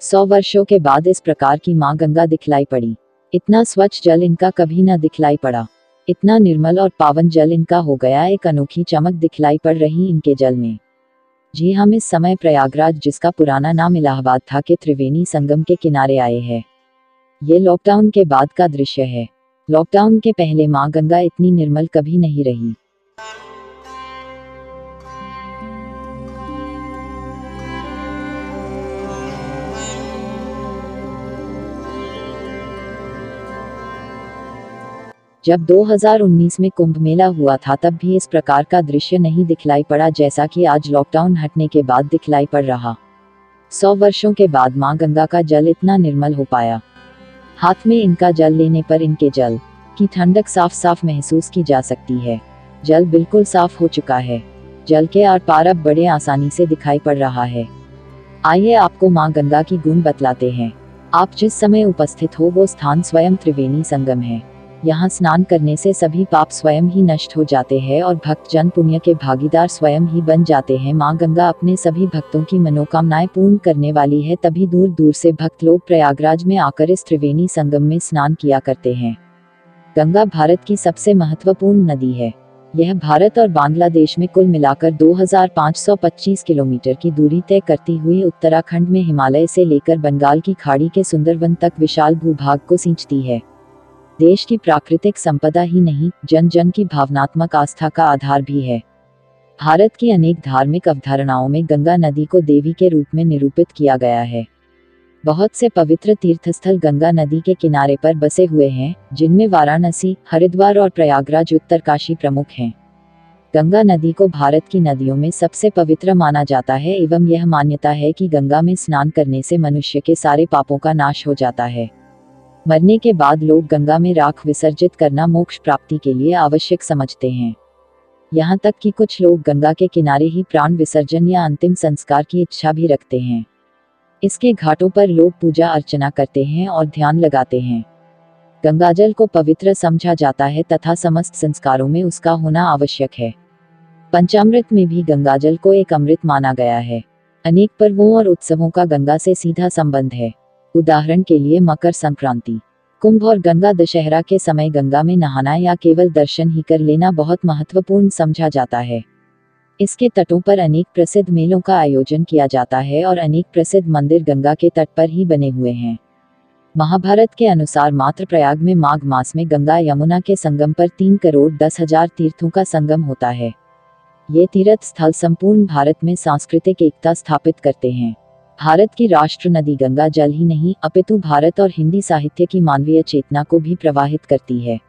100 वर्षों के बाद इस प्रकार की माँ गंगा दिखलाई पड़ी। इतना स्वच्छ जल इनका कभी न दिखलाई पड़ा। इतना निर्मल और पावन जल इनका हो गया, एक अनोखी चमक दिखलाई पड़ रही इनके जल में। जी हम इस समय प्रयागराज, जिसका पुराना नाम इलाहाबाद था, के त्रिवेणी संगम के किनारे आए हैं। ये लॉकडाउन के बाद का दृश्य है। लॉकडाउन के पहले माँ गंगा इतनी निर्मल कभी नहीं रही। जब 2019 में कुंभ मेला हुआ था तब भी इस प्रकार का दृश्य नहीं दिखलाई पड़ा जैसा कि आज लॉकडाउन हटने के बाद दिखलाई पड़ रहा। 100 वर्षों के बाद माँ गंगा का जल इतना निर्मल हो पाया। हाथ में इनका जल लेने पर इनके जल की ठंडक साफ साफ महसूस की जा सकती है। जल बिल्कुल साफ हो चुका है। जल के आर पार अब बड़े आसानी से दिखाई पड़ रहा है। आइए आपको माँ गंगा की गुण बतलाते हैं। आप जिस समय उपस्थित हो वो स्थान स्वयं त्रिवेणी संगम है। यहाँ स्नान करने से सभी पाप स्वयं ही नष्ट हो जाते हैं और भक्त जन पुण्य के भागीदार स्वयं ही बन जाते हैं। माँ गंगा अपने सभी भक्तों की मनोकामनाएं पूर्ण करने वाली है, तभी दूर दूर से भक्त लोग प्रयागराज में आकर इस त्रिवेणी संगम में स्नान किया करते हैं। गंगा भारत की सबसे महत्वपूर्ण नदी है। यह भारत और बांग्लादेश में कुल मिलाकर 2525 किलोमीटर की दूरी तय करती हुई उत्तराखंड में हिमालय से लेकर बंगाल की खाड़ी के सुंदरवन तक विशाल भूभाग को सींचती है। देश की प्राकृतिक संपदा ही नहीं, जन जन की भावनात्मक आस्था का आधार भी है। भारत की अनेक धार्मिक अवधारणाओं में गंगा नदी को देवी के रूप में निरूपित किया गया है। बहुत से पवित्र तीर्थस्थल गंगा नदी के किनारे पर बसे हुए हैं, जिनमें वाराणसी, हरिद्वार और प्रयागराज उत्तरकाशी प्रमुख हैं। गंगा नदी को भारत की नदियों में सबसे पवित्र माना जाता है एवं यह मान्यता है कि गंगा में स्नान करने से मनुष्य के सारे पापों का नाश हो जाता है। मरने के बाद लोग गंगा में राख विसर्जित करना मोक्ष प्राप्ति के लिए आवश्यक समझते हैं। यहाँ तक कि कुछ लोग गंगा के किनारे ही प्राण विसर्जन या अंतिम संस्कार की इच्छा भी रखते हैं। इसके घाटों पर लोग पूजा अर्चना करते हैं और ध्यान लगाते हैं। गंगाजल को पवित्र समझा जाता है तथा समस्त संस्कारों में उसका होना आवश्यक है। पंचामृत में भी गंगाजल को एक अमृत माना गया है। अनेक पर्वों और उत्सवों का गंगा से सीधा संबंध है। उदाहरण के लिए मकर संक्रांति, कुंभ और गंगा दशहरा के समय गंगा में नहाना या केवल दर्शन ही कर लेना बहुत महत्वपूर्ण समझा जाता है। इसके तटों पर अनेक प्रसिद्ध मेलों का आयोजन किया जाता है और अनेक प्रसिद्ध मंदिर गंगा के तट पर ही बने हुए हैं। महाभारत के अनुसार मात्र प्रयाग में माघ मास में गंगा यमुना के संगम पर 3,10,000 तीर्थों का संगम होता है। ये तीर्थ स्थल संपूर्ण भारत में सांस्कृतिक एकता स्थापित करते हैं। भारत की राष्ट्र नदी गंगा जल ही नहीं, अपितु भारत और हिंदी साहित्य की मानवीय चेतना को भी प्रवाहित करती है।